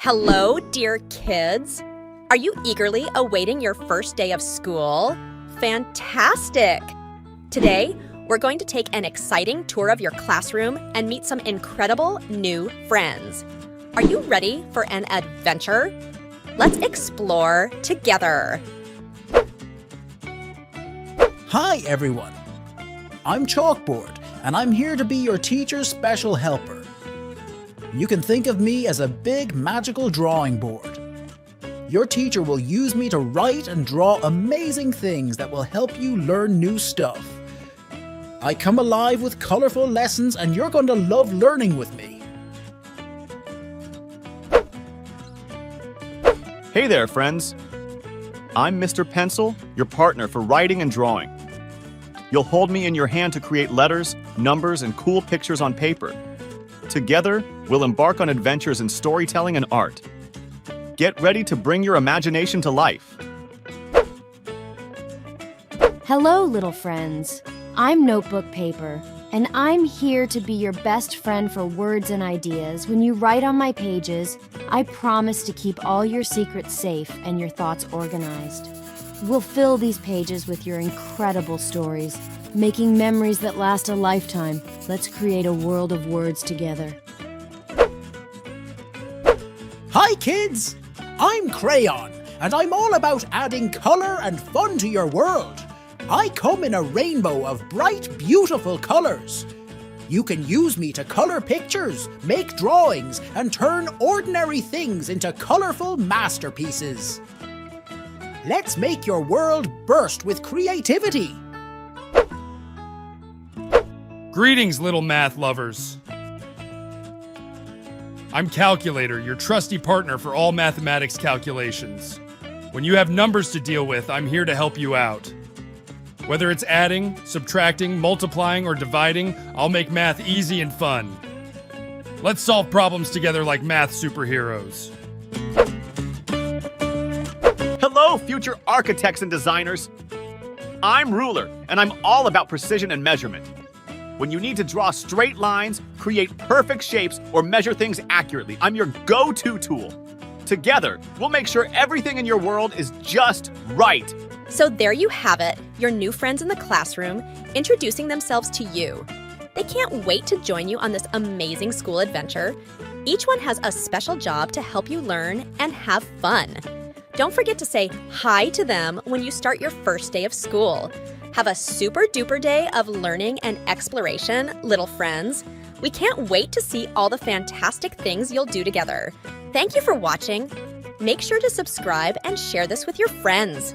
Hello, dear kids. Are you eagerly awaiting your first day of school? Fantastic! Today, we're going to take an exciting tour of your classroom and meet some incredible new friends. Are you ready for an adventure? Let's explore together. Hi, everyone. I'm Chalkboard, and I'm here to be your teacher's special helper. You can think of me as a big magical drawing board. Your teacher will use me to write and draw amazing things that will help you learn new stuff. I come alive with colorful lessons, and you're going to love learning with me. Hey there, friends. I'm Mr. Pencil, your partner for writing and drawing. You'll hold me in your hand to create letters, numbers, and cool pictures on paper. Together, we'll embark on adventures in storytelling and art. Get ready to bring your imagination to life. Hello, little friends. I'm Notebook Paper, and I'm here to be your best friend for words and ideas. When you write on my pages, I promise to keep all your secrets safe and your thoughts organized. We'll fill these pages with your incredible stories, making memories that last a lifetime. Let's create a world of words together. Hi, kids! I'm Crayon, and I'm all about adding color and fun to your world. I come in a rainbow of bright, beautiful colors. You can use me to color pictures, make drawings, and turn ordinary things into colorful masterpieces. Let's make your world burst with creativity. Greetings, little math lovers. I'm Calculator, your trusty partner for all mathematics calculations. When you have numbers to deal with, I'm here to help you out. Whether it's adding, subtracting, multiplying, or dividing, I'll make math easy and fun. Let's solve problems together like math superheroes. Hello, future architects and designers. I'm Ruler, and I'm all about precision and measurement. When you need to draw straight lines, create perfect shapes, or measure things accurately, I'm your go-to tool. Together, we'll make sure everything in your world is just right. So there you have it, your new friends in the classroom, introducing themselves to you. They can't wait to join you on this amazing school adventure. Each one has a special job to help you learn and have fun. Don't forget to say hi to them when you start your first day of school. Have a super duper day of learning and exploration, little friends. We can't wait to see all the fantastic things you'll do together. Thank you for watching. Make sure to subscribe and share this with your friends.